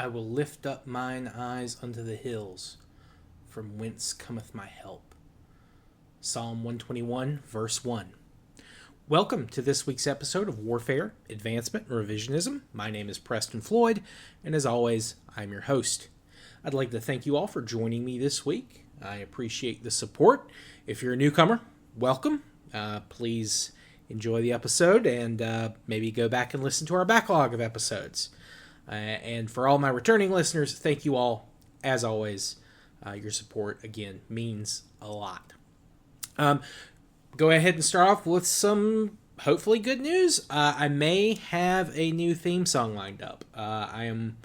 I will lift up mine eyes unto the hills, from whence cometh my help. Psalm 121, verse 1. Welcome to this week's episode of Warfare, Advancement, and Revisionism. My name is Preston Floyd, and as always, I'm your host. I'd like to thank you all for joining me this week. I appreciate the support. If you're a newcomer, welcome. Please enjoy the episode and maybe go back and listen to our backlog of episodes. And for all my returning listeners, thank you all. As always, your support, again, means a lot. Go ahead and start off with some hopefully good news. I may have a new theme song lined up. I am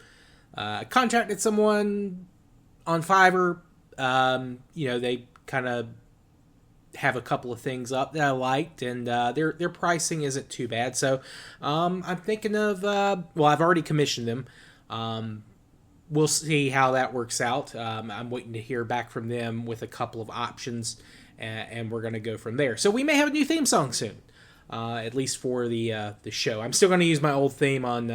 contacted someone on Fiverr. They kind of have a couple of things up that I liked, and their pricing isn't too bad. So I'm thinking of, I've already commissioned them. We'll see how that works out. I'm waiting to hear back from them with a couple of options, and we're going to go from there. So we may have a new theme song soon, at least for the show. I'm still going to use my old theme on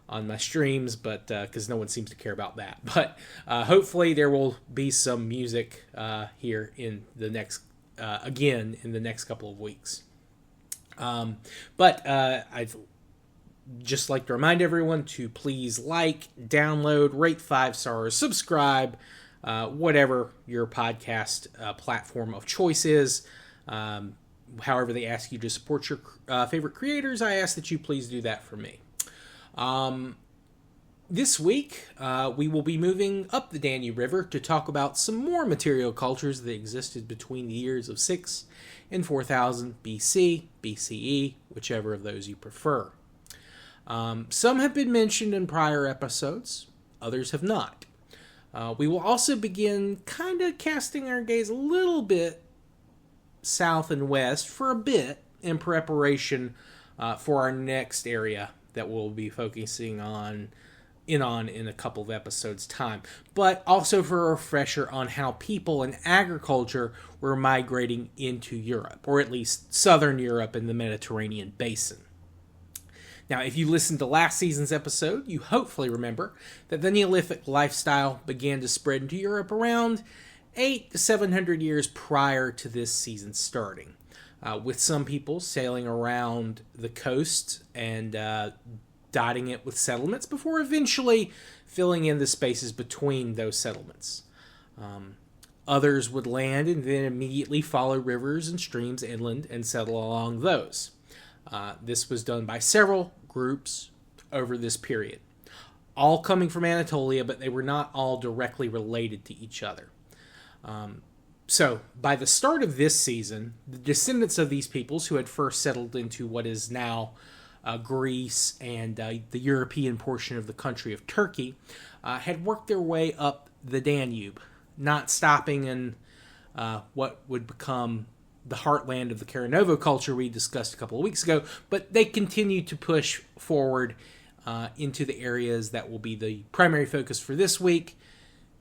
my streams, but because no one seems to care about that. But hopefully there will be some music here in the next in the next couple of weeks. But I'd just like to remind everyone to please like, download, rate 5 stars, subscribe, whatever your podcast platform of choice is. However they ask you to support your favorite creators, I ask that you please do that for me. This week, we will be moving up the Danube River to talk about some more material cultures that existed between the years of 6 and 4000 BC, BCE, whichever of those you prefer. Some have been mentioned in prior episodes, others have not. We will also begin kind of casting our gaze a little bit south and west for a bit in preparation for our next area that we'll be focusing in a couple of episodes' time, but also for a refresher on how people and agriculture were migrating into Europe, or at least southern Europe and the Mediterranean basin. Now, if you listened to last season's episode, you hopefully remember that the Neolithic lifestyle began to spread into Europe around 800 to 700 years prior to this season starting, with some people sailing around the coast and dotting it with settlements before eventually filling in the spaces between those settlements. Others would land and then immediately follow rivers and streams inland and settle along those. This was done by several groups over this period, all coming from Anatolia, but they were not all directly related to each other. So, by the start of this season, the descendants of these peoples who had first settled into what is now Greece and the European portion of the country of Turkey had worked their way up the Danube, not stopping in what would become the heartland of the Karanovo culture we discussed a couple of weeks ago, but they continued to push forward into the areas that will be the primary focus for this week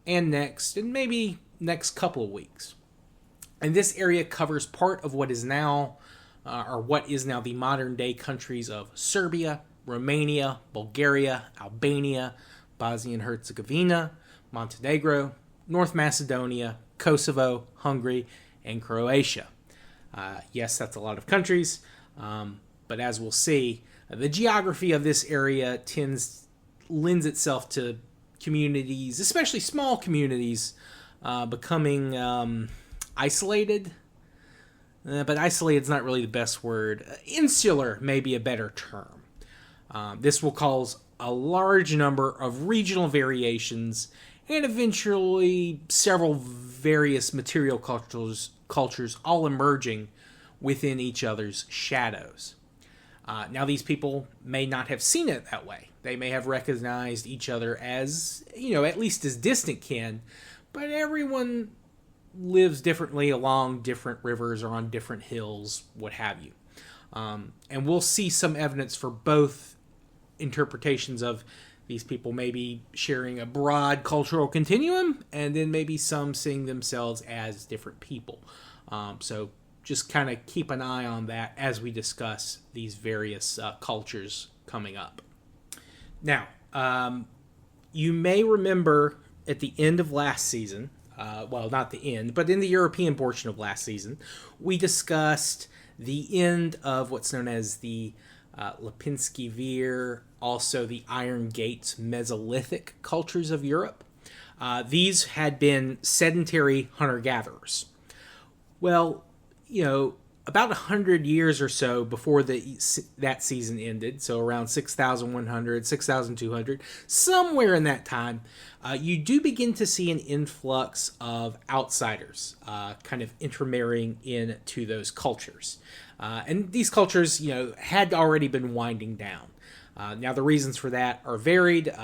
and next, and maybe next couple of weeks. And this area covers part of what is now the modern-day countries of Serbia, Romania, Bulgaria, Albania, Bosnia and Herzegovina, Montenegro, North Macedonia, Kosovo, Hungary, and Croatia. Yes, that's a lot of countries, but as we'll see, the geography of this area lends itself to communities, especially small communities, becoming isolated. But isolated is not really the best word. Insular may be a better term. This will cause a large number of regional variations and eventually several various material cultures all emerging within each other's shadows. Now, these people may not have seen it that way. They may have recognized each other as, at least as distant kin, but everyone lives differently along different rivers or on different hills, what have you. And we'll see some evidence for both interpretations of these people maybe sharing a broad cultural continuum, and then maybe some seeing themselves as different people. So just kind of keep an eye on that as we discuss these various cultures coming up. Now, You may remember at the end of last season, well, not the end, but in the European portion of last season, we discussed the end of what's known as the Lipinski Vir, also the Iron Gates Mesolithic cultures of Europe. These had been sedentary hunter-gatherers. Well, about 100 years or so before that season ended, so around 6,100, 6,200, somewhere in that time, you do begin to see an influx of outsiders kind of intermarrying into those cultures. And these cultures, had already been winding down. Now, the reasons for that are varied.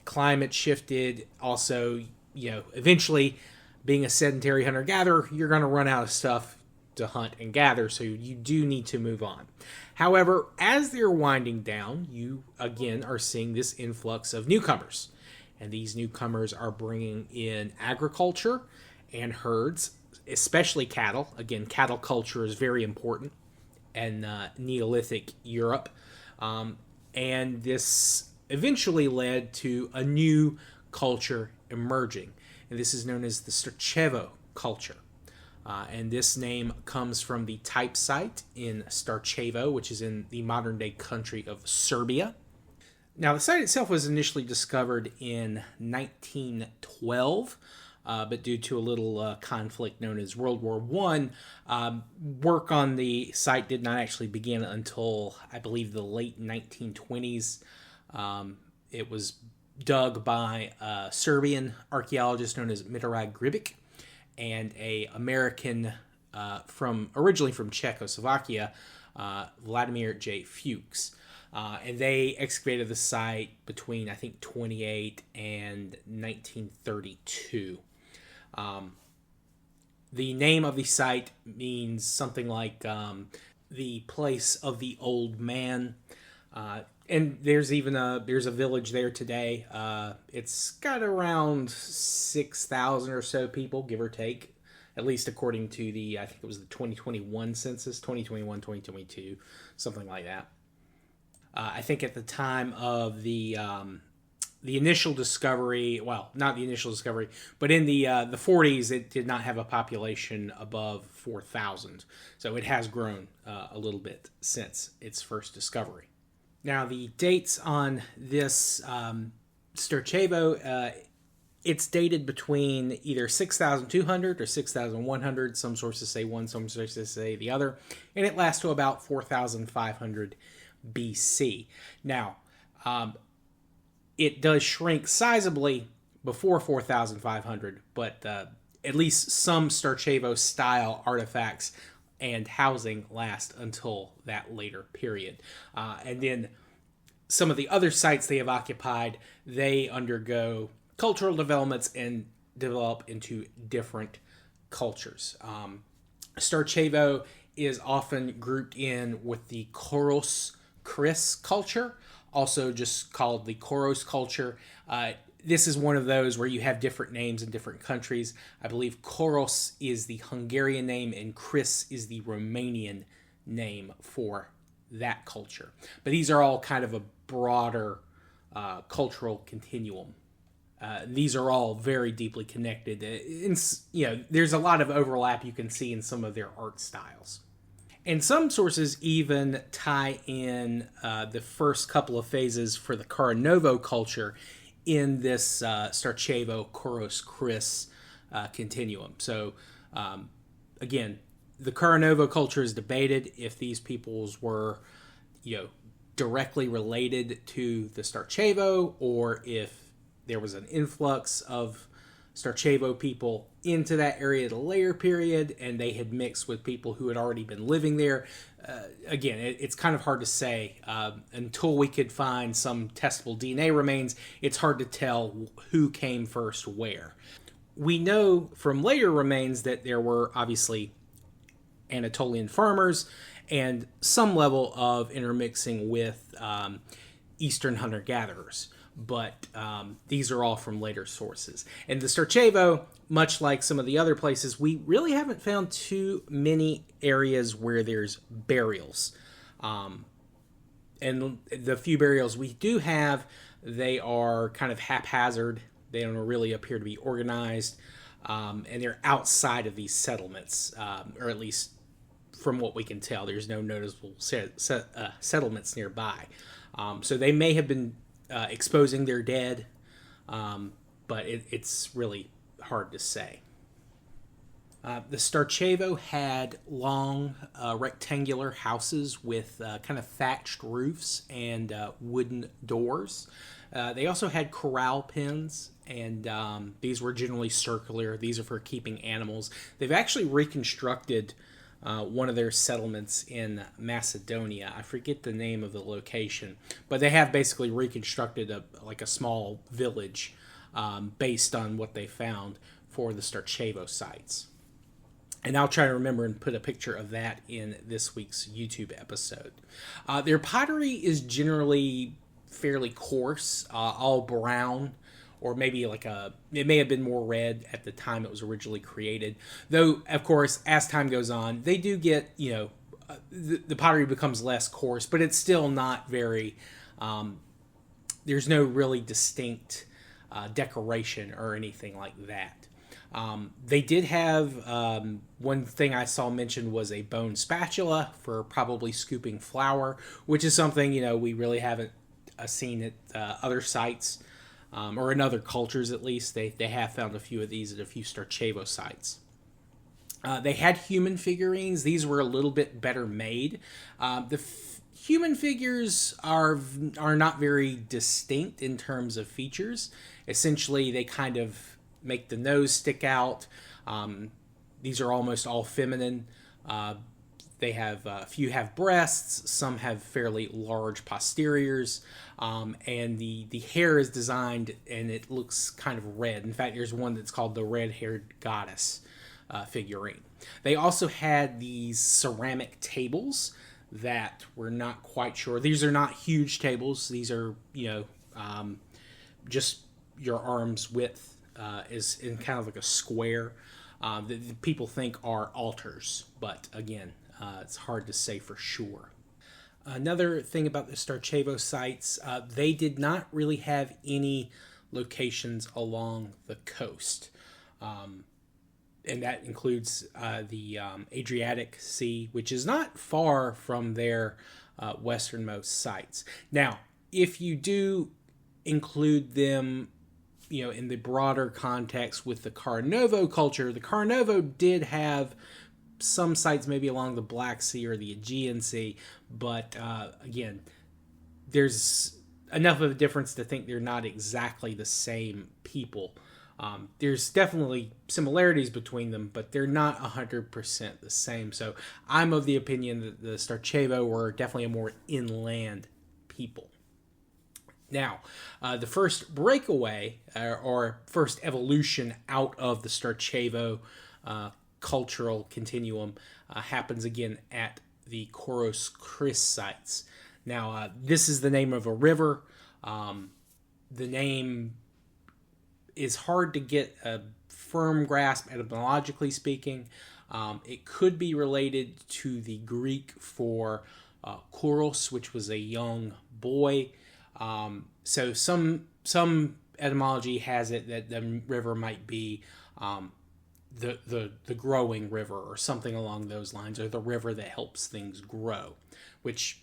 Climate shifted. Also, eventually, being a sedentary hunter-gatherer, you're going to run out of stuff to hunt and gather, so you do need to move on. However, as they're winding down, you again are seeing this influx of newcomers, and these newcomers are bringing in agriculture and herds, especially cattle. Again, cattle culture is very important in Neolithic Europe, and this eventually led to a new culture emerging, and this is known as the Starčevo culture. And this name comes from the type site in Starčevo, which is in the modern-day country of Serbia. Now, the site itself was initially discovered in 1912, but due to a little conflict known as World War I, work on the site did not actually begin until, I believe, the late 1920s. It was dug by a Serbian archaeologist known as Mitarai Gribic, and a American originally from Czechoslovakia, Vladimir J. Fuchs. And they excavated the site between, I think, 28 and 1932. The name of the site means something like the place of the old man. And there's even there's a village there today. It's got around 6,000 or so people, give or take, at least according to I think it was the 2021 census, 2021, 2022, something like that. I think at the time of the initial discovery, well, not the initial discovery, but in the 40s, it did not have a population above 4,000. So it has grown a little bit since its first discovery. Now, the dates on this Starčevo, it's dated between either 6,200 or 6,100. Some sources say one, some sources say the other. And it lasts to about 4,500 BC. Now, it does shrink sizably before 4,500, but at least some Starčevo-style artifacts and housing last until that later period. And then some of the other sites they have occupied, they undergo cultural developments and develop into different cultures. Starčevo is often grouped in with the Koros-Cris culture, also just called the Koros culture. This is one of those where you have different names in different countries. I believe Koros is the Hungarian name and Cris is the Romanian name for that culture. But these are all kind of a broader cultural continuum. These are all very deeply connected. There's a lot of overlap you can see in some of their art styles. And some sources even tie in the first couple of phases for the Karanovo culture in this Starčevo Koros-Cris continuum. So, again, the Karanovo culture is debated if these peoples were, directly related to the Starčevo, or if there was an influx of Starčevo people into that area at a later period, and they had mixed with people who had already been living there. Again, it's kind of hard to say. Until we could find some testable DNA remains, it's hard to tell who came first where. We know from later remains that there were obviously Anatolian farmers and some level of intermixing with Eastern hunter-gatherers. But these are all from later sources. And the Starčevo, much like some of the other places, we really haven't found too many areas where there's burials. And the few burials we do have, They are kind of haphazard. They don't really appear to be organized, and they're outside of these settlements, or at least from what we can tell. There's no noticeable settlements nearby. So they may have been exposing their dead, but it's really hard to say. The Starčevo had long rectangular houses with kind of thatched roofs and wooden doors. They also had corral pens, and these were generally circular. These are for keeping animals. They've actually reconstructed one of their settlements in Macedonia. I forget the name of the location, but they have basically reconstructed a small village based on what they found for the Starčevo sites. And I'll try to remember and put a picture of that in this week's YouTube episode. Their pottery is generally fairly coarse, all brown, or maybe it may have been more red at the time it was originally created. Though, of course, as time goes on, they do get, the pottery becomes less coarse, but it's still not very, there's no really distinct decoration or anything like that. They did have, one thing I saw mentioned was a bone spatula for probably scooping flour, which is something, we really haven't seen at other sites, or in other cultures at least. They have found a few of these at a few Starčevo sites. They had human figurines. These were a little bit better made. The human figures are not very distinct in terms of features. Essentially, they kind of make the nose stick out. These are almost all feminine. They have a few have breasts, some have fairly large posteriors, and the hair is designed and it looks kind of red. In fact, there's one that's called the red-haired goddess figurine. They also had these ceramic tables that we're not quite sure. These are not huge tables. These are, just your arm's width is in kind of like a square that people think are altars, but again, it's hard to say for sure. Another thing about the Starčevo sites, they did not really have any locations along the coast. And that includes the Adriatic Sea, which is not far from their westernmost sites. Now, if you do include them, in the broader context with the Karnovo culture, the Karnovo did have some sites maybe along the Black Sea or the Aegean Sea, but again, there's enough of a difference to think they're not exactly the same people. There's definitely similarities between them, but they're not 100% the same. So I'm of the opinion that the Starčevo were definitely a more inland people. Now, the first breakaway or first evolution out of the Starčevo cultural continuum happens again at the Koros-Cris sites. Now, this is the name of a river. The name is hard to get a firm grasp etymologically speaking. It could be related to the Greek for Koros, which was a young boy. So some etymology has it that the river might be the growing river or something along those lines, or the river that helps things grow, which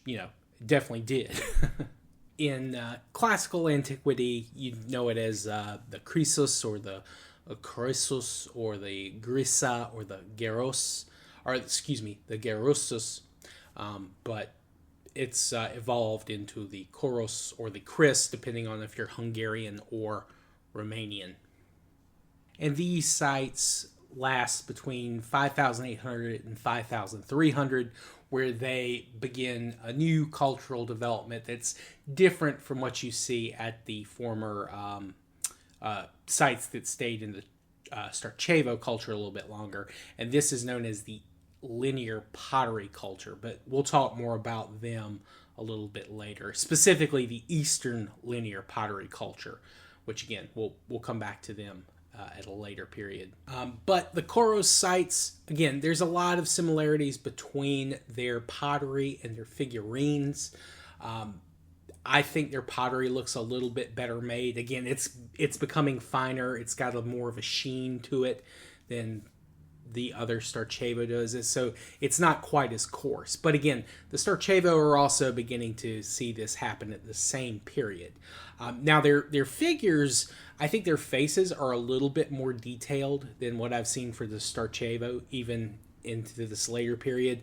definitely did. In classical antiquity, you know it as the Chrysos or the Körös or the Grissa or the Geros, the Gerosus, but it's evolved into the Koros or the Cris, depending on if you're Hungarian or Romanian. And these sites last between 5,800 and 5,300, where they begin a new cultural development that's different from what you see at the former sites that stayed in the Starčevo culture a little bit longer. And this is known as the linear pottery culture, but we'll talk more about them a little bit later, specifically the Eastern linear pottery culture, which again, we'll come back to them at a later period. But the Koros sites, again, there's a lot of similarities between their pottery and their figurines. I think their pottery looks a little bit better made. Again, it's becoming finer. It's got more of a sheen to it than the other Starčevo does. So it's not quite as coarse. But again, the Starčevo are also beginning to see this happen at the same period. Now, their figures, I think their faces are a little bit more detailed than what I've seen for the Starčevo, even into this later period.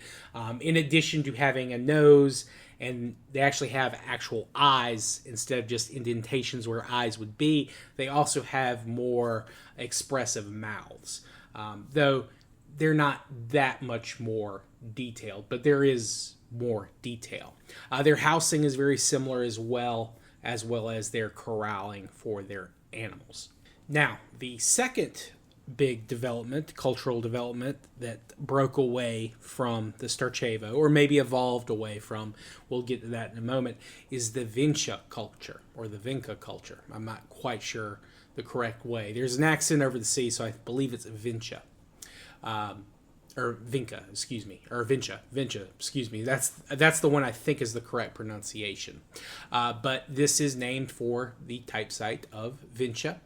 In addition to having a nose, and they actually have actual eyes instead of just indentations where eyes would be, they also have more expressive mouths. Though they're not that much more detailed, but there is more detail. Their housing is very similar as well as their corralling for their animals. Now, the second big development, cultural development, that broke away from the Starčevo, or maybe evolved away from, we'll get to that in a moment, is the Vinča culture, or the Vinca culture. I'm not quite sure the correct way. There's an accent over the C, so I believe it's Vinča. Or Vinca, excuse me, or Vinča, excuse me. That's the one I think is the correct pronunciation. But this is named for the type site of Vinča.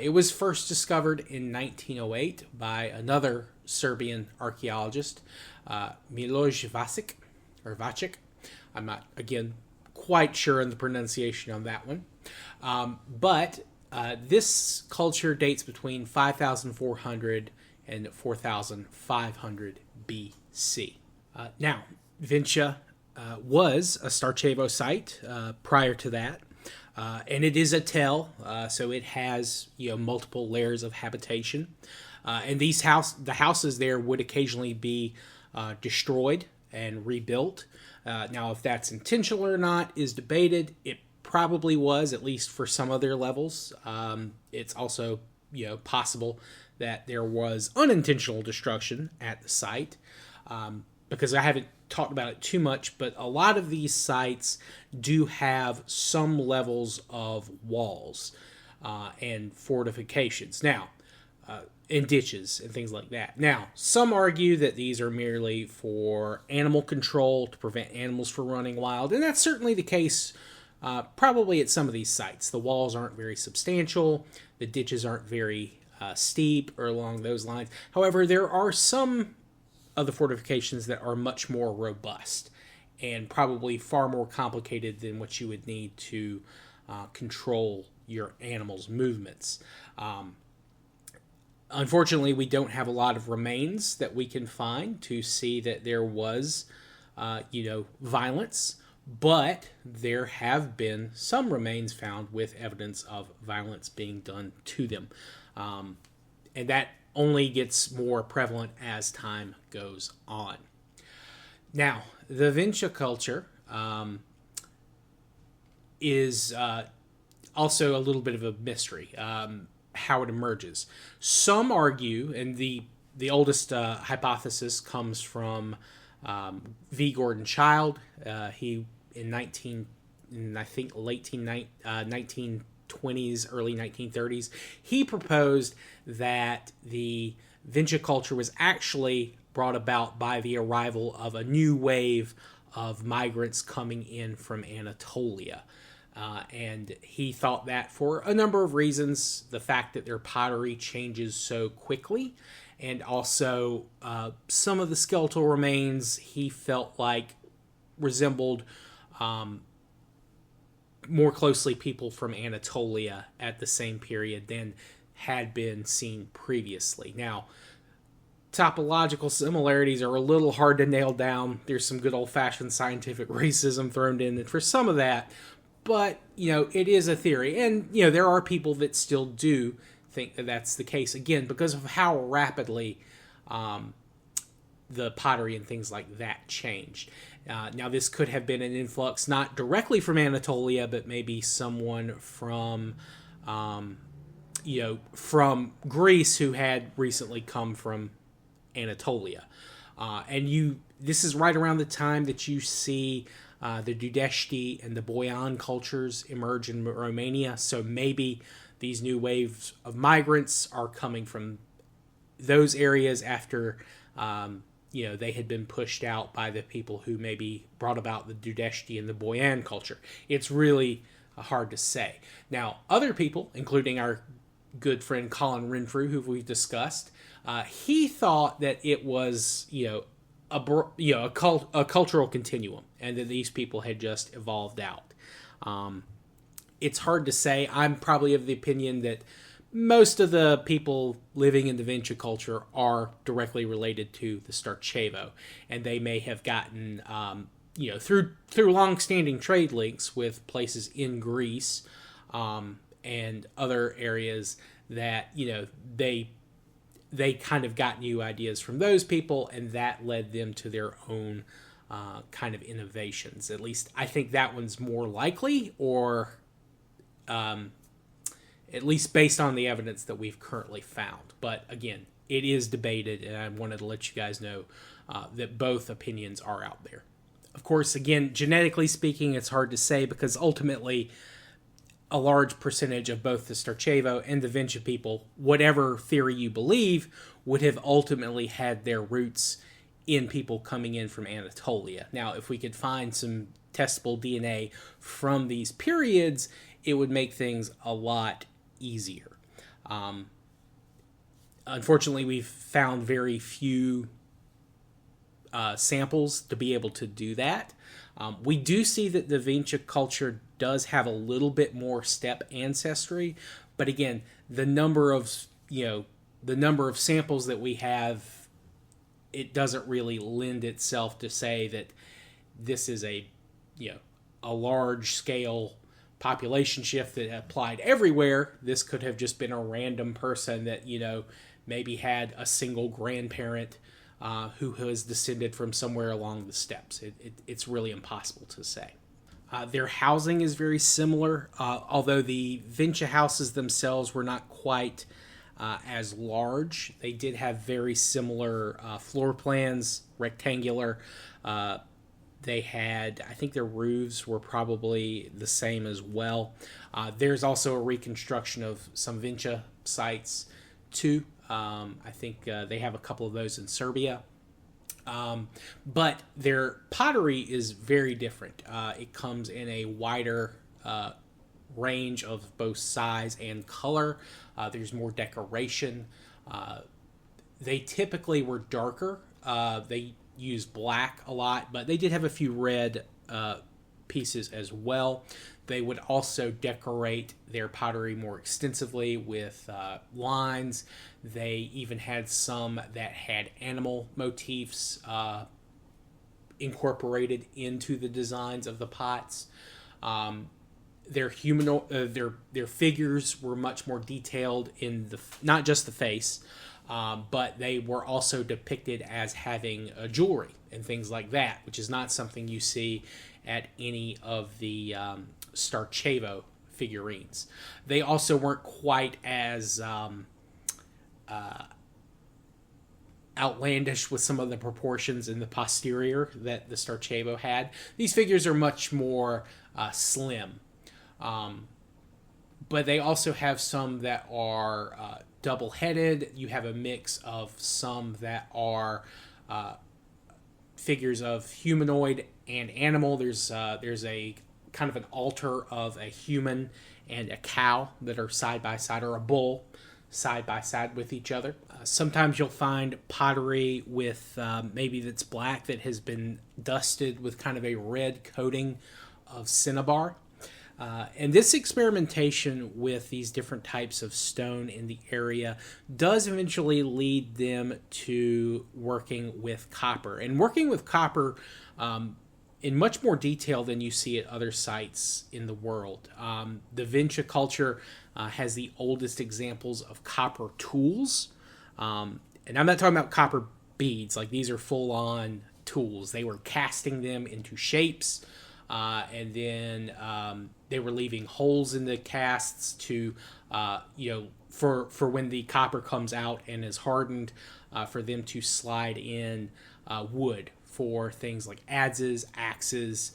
It was first discovered in 1908 by another Serbian archaeologist, Miloš Vacic. I'm not, again, quite sure on the pronunciation on that one. But this culture dates between 5,400 and 4,500 BC. Now, Vinča was a Starčevo site prior to that, and it is a tell, so it has multiple layers of habitation, and the houses there would occasionally be destroyed and rebuilt. Now, if that's intentional or not is debated. It probably was, at least for some of their levels. It's also possible that there was unintentional destruction at the site, because I haven't talked about it too much, but a lot of these sites do have some levels of walls and fortifications. Now, and ditches and things like that. Now, some argue that these are merely for animal control, to prevent animals from running wild, and that's certainly the case probably at some of these sites. The walls aren't very substantial, the ditches aren't very steep or along those lines. However, there are some of the fortifications that are much more robust and probably far more complicated than what you would need to control your animals' movements. Unfortunately, we don't have a lot of remains that we can find to see that there was, violence, but there have been some remains found with evidence of violence being done to them. And that only gets more prevalent as time goes on. Now, the Vinča culture is also a little bit of a mystery, how it emerges. Some argue, and the oldest hypothesis comes from V. Gordon Childe. He, in I think late 1920s, early 1930s, he proposed that the Vinča culture was actually brought about by the arrival of a new wave of migrants coming in from Anatolia. And he thought that for a number of reasons, the fact that their pottery changes so quickly, and also some of the skeletal remains he felt like resembled more closely people from Anatolia at the same period than had been seen previously. Now, topological similarities are a little hard to nail down. There's some good old-fashioned scientific racism thrown in for some of that, but, it is a theory. And, there are people that still do think that that's the case, again, because of how rapidly the pottery and things like that changed. Now, this could have been an influx not directly from Anatolia, but maybe someone from, from Greece who had recently come from Anatolia. This is right around the time that you see the Dudeshti and the Boyan cultures emerge in Romania. So maybe these new waves of migrants are coming from those areas after they had been pushed out by the people who maybe brought about the Dudeshti and the Boyan culture. It's really hard to say. Now, other people, including our good friend Colin Renfrew, who we've discussed, he thought that it was, a cultural continuum, and that these people had just evolved out. It's hard to say. I'm probably of the opinion that most of the people living in the Vinča culture are directly related to the Starčevo, and they may have gotten, through long-standing trade links with places in Greece and other areas that, they kind of got new ideas from those people, and that led them to their own kind of innovations. At least I think that one's more likely, or at least based on the evidence that we've currently found. But again, it is debated, and I wanted to let you guys know that both opinions are out there. Of course, again, genetically speaking, it's hard to say, because ultimately a large percentage of both the Starčevo and the Vinča people, whatever theory you believe, would have ultimately had their roots in people coming in from Anatolia. Now, if we could find some testable DNA from these periods, it would make things a lot easier. Unfortunately, we've found very few samples to be able to do that. We do see that the Vinča culture does have a little bit more steppe ancestry, but again, the number of samples that we have, it doesn't really lend itself to say that this is a large scale population shift that applied everywhere. This could have just been a random person that maybe had a single grandparent who has descended from somewhere along the steppes. It's really impossible to say. Their housing is very similar, although the Vinča houses themselves were not quite as large. They did have very similar floor plans, rectangular. They had, I think their roofs were probably the same as well. There's also a reconstruction of some Vinča sites too. I think they have a couple of those in Serbia. But their pottery is very different. It comes in a wider range of both size and color. There's more decoration. They typically were darker. They used black a lot, but they did have a few red pieces as well. They would also decorate their pottery more extensively with lines. They even had some that had animal motifs incorporated into the designs of the pots. Their figures were much more detailed in not just the face, but they were also depicted as having jewelry and things like that, which is not something you see at any of the Starčevo figurines. They also weren't quite as outlandish with some of the proportions in the posterior that the Starčevo had. These figures are much more slim. But they also have some that are double-headed. You have a mix of some that are figures of humanoid and animal. There's a kind of an altar of a human and a cow that are side by side, or a bull side by side with each other. Sometimes you'll find pottery with maybe that's black that has been dusted with kind of a red coating of cinnabar. And this experimentation with these different types of stone in the area does eventually lead them to working with copper. And working with copper in much more detail than you see at other sites in the world. The Vinča culture has the oldest examples of copper tools. And I'm not talking about copper beads. Like, these are full-on tools. They were casting them into shapes. And then they were leaving holes in the casts to, for when the copper comes out and is hardened, for them to slide in wood for things like adzes, axes,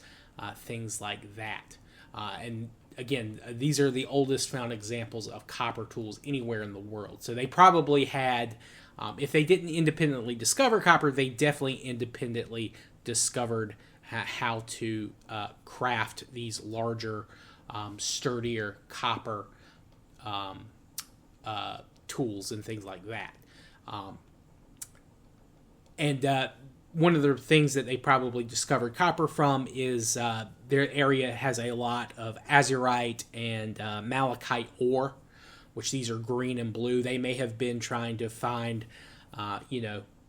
things like that. And again, these are the oldest found examples of copper tools anywhere in the world. So they probably had If they didn't independently discover copper, they definitely independently discovered how to craft these larger, sturdier copper tools and things like that. And one of the things that they probably discovered copper from is their area has a lot of azurite and malachite ore, which these are green and blue. They may have been trying to find,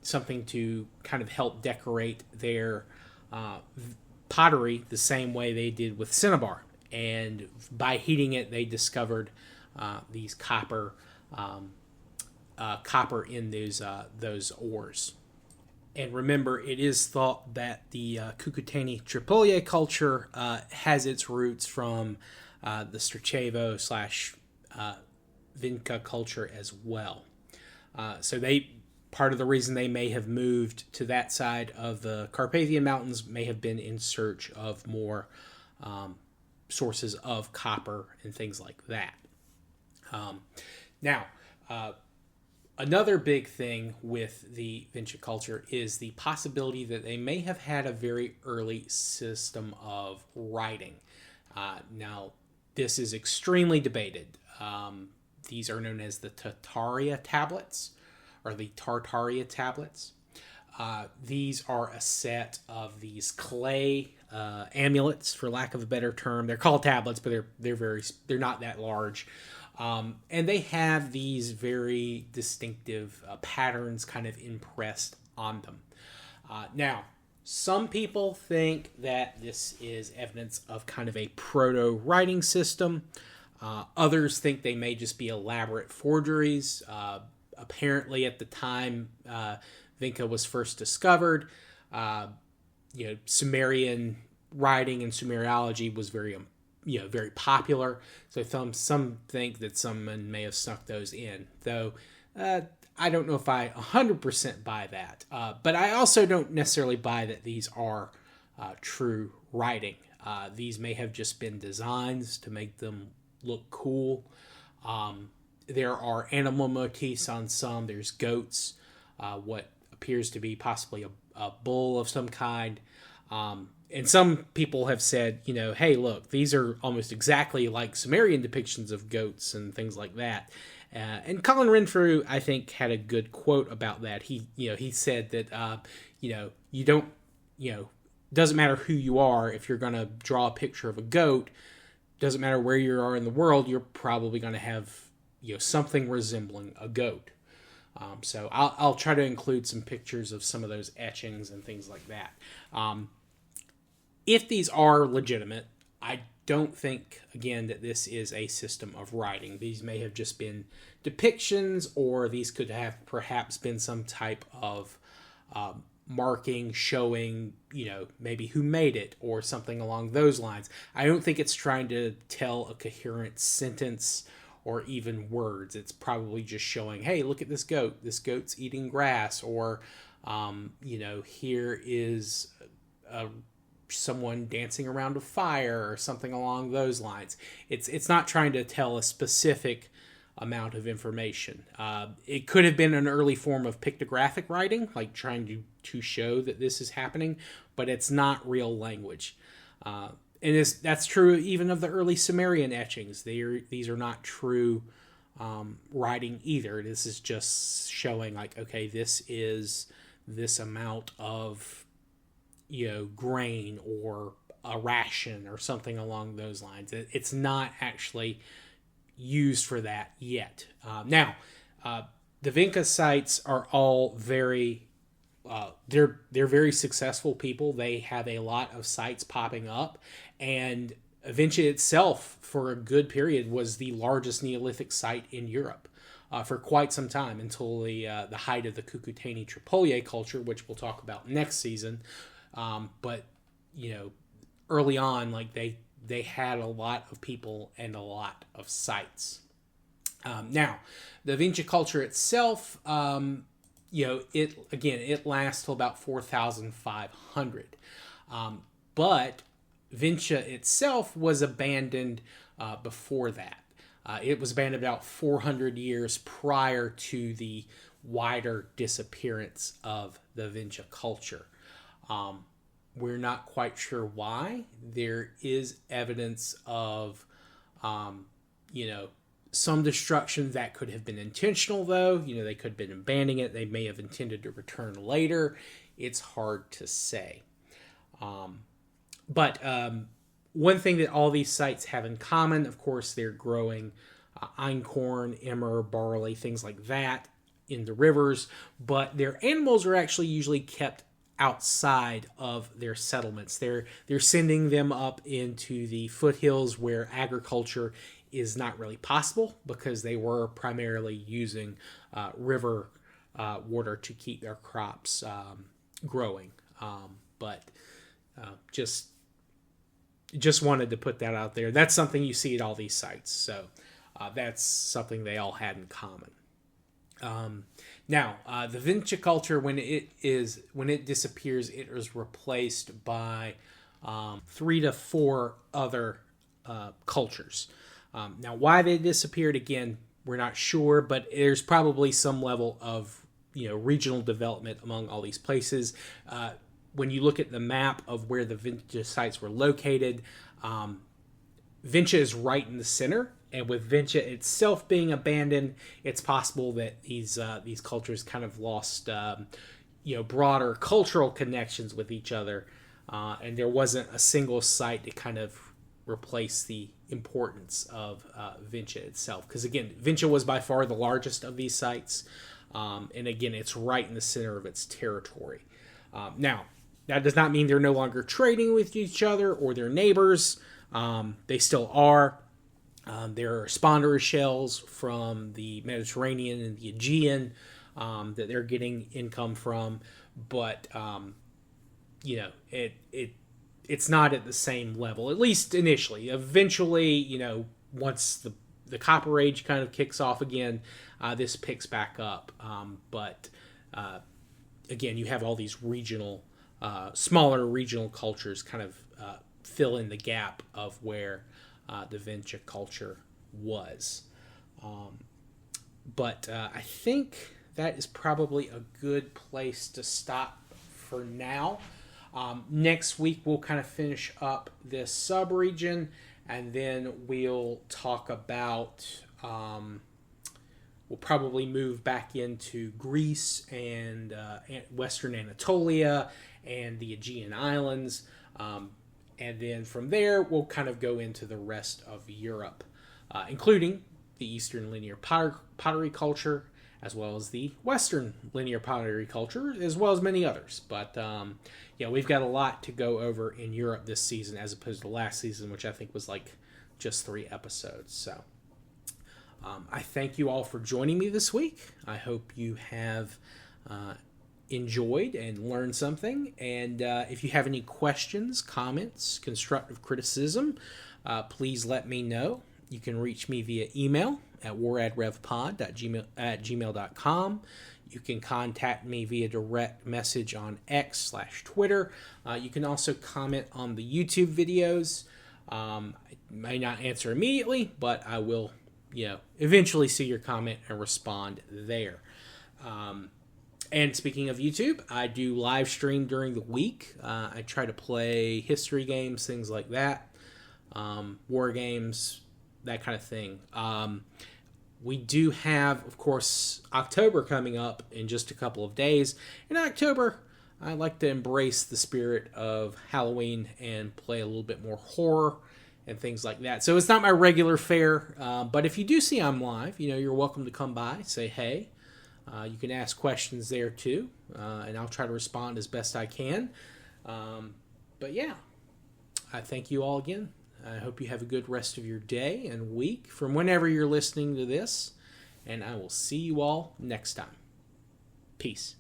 something to kind of help decorate their pottery the same way they did with cinnabar. And by heating it, they discovered these copper in those ores. And remember, it is thought that the Cucuteni-Tripoli culture has its roots from the Starčevo / Vinča culture as well. So part of the reason they may have moved to that side of the Carpathian Mountains may have been in search of more sources of copper and things like that. Now, another big thing with the Vinča culture is the possibility that they may have had a very early system of writing. Now, this is extremely debated. These are known as the Tartaria tablets, or the Tartaria tablets. These are a set of these clay amulets, for lack of a better term. They're called tablets, but they're not that large. And they have these very distinctive patterns kind of impressed on them. Now, some people think that this is evidence of kind of a proto-writing system. Others think they may just be elaborate forgeries. Apparently, at the time Vinča was first discovered, Sumerian writing and Sumeriology was very popular. So some think that someone may have snuck those in, though I don't know if I 100% buy that. But I also don't necessarily buy that these are true writing. These may have just been designs to make them look cool. There are animal motifs on some. There's goats, what appears to be possibly a bull of some kind. And some people have said, hey, look, these are almost exactly like Sumerian depictions of goats and things like that. And Colin Renfrew, I think, had a good quote about that. He said that, you don't, doesn't matter who you are. If you're going to draw a picture of a goat, doesn't matter where you are in the world, you're probably going to have, something resembling a goat. So I'll try to include some pictures of some of those etchings and things like that. If these are legitimate, I don't think, again, that this is a system of writing. These may have just been depictions, or these could have perhaps been some type of marking showing, maybe who made it or something along those lines. I don't think it's trying to tell a coherent sentence or even words. It's probably just showing, hey, look at this goat. This goat's eating grass, or, here is someone dancing around a fire or something along those lines. It's not trying to tell a specific amount of information. It could have been an early form of pictographic writing, like trying to show that this is happening, but it's not real language. And that's true even of the early Sumerian etchings. These are not true writing either. This is just showing, like, okay, this is this amount of grain or a ration or something along those lines. It's not actually used for that yet. Now, the Vinča sites are all very, they're very successful people. They have a lot of sites popping up, and Vinča itself, for a good period, was the largest Neolithic site in Europe for quite some time, until the height of the Cucuteni-Tripoli culture, which we'll talk about next season. But early on, like they had a lot of people and a lot of sites. Now, the Vinča culture itself, it lasts till about 4,500. But Vinča itself was abandoned before that. It was abandoned about 400 years prior to the wider disappearance of the Vinča culture. We're not quite sure why. There is evidence of, some destruction that could have been intentional, though. They could have been abandoning it. They may have intended to return later. It's hard to say. But one thing that all these sites have in common, of course, they're growing einkorn, emmer, barley, things like that in the rivers. But their animals are actually usually kept outside of their settlements. They're sending them up into the foothills where agriculture is not really possible, because they were primarily using river water to keep their crops growing. But just wanted to put that out there. That's something you see at all these sites. So that's something they all had in common. Now, the Vinča culture, when it disappears, it is replaced by 3 to 4 other cultures. Now, why they disappeared, again, we're not sure, but there's probably some level of regional development among all these places. When you look at the map of where the Vinča sites were located, Vinča is right in the center. And with Vinča itself being abandoned, it's possible that these cultures kind of lost, broader cultural connections with each other, and there wasn't a single site to kind of replace the importance of Vinča itself. Because again, Vinča was by far the largest of these sites, and again, it's right in the center of its territory. Now, that does not mean they're no longer trading with each other or their neighbors. They still are. There are spawner shells from the Mediterranean and the Aegean that they're getting income from, but it's not at the same level, at least initially. Eventually, once the Copper Age kind of kicks off again, this picks back up. But again, you have all these smaller regional cultures kind of fill in the gap of where the Vinča culture was. But I think that is probably a good place to stop for now. Next week, we'll kind of finish up this sub-region, and then we'll talk about, we'll probably move back into Greece and Western Anatolia and the Aegean Islands. And then from there, we'll kind of go into the rest of Europe, including the Eastern linear pottery culture, as well as the Western linear pottery culture, as well as many others. But, we've got a lot to go over in Europe this season, as opposed to last season, which I think was just 3 episodes. So I thank you all for joining me this week. I hope you have enjoyed and learned something. And if you have any questions, comments, constructive criticism, please let me know. You can reach me via email at waradrevpod@gmail.com. You can contact me via direct message on X/Twitter. You can also comment on the YouTube videos. I may not answer immediately, but I will, eventually see your comment and respond there. And speaking of YouTube, I do live stream during the week. I try to play history games, things like that, war games, that kind of thing. We do have, of course, October coming up in just a couple of days. In October, I like to embrace the spirit of Halloween and play a little bit more horror and things like that. So it's not my regular fare, but if you do see I'm live, you're welcome to come by, say hey. You can ask questions there too, and I'll try to respond as best I can. But yeah, I thank you all again. I hope you have a good rest of your day and week from whenever you're listening to this, and I will see you all next time. Peace.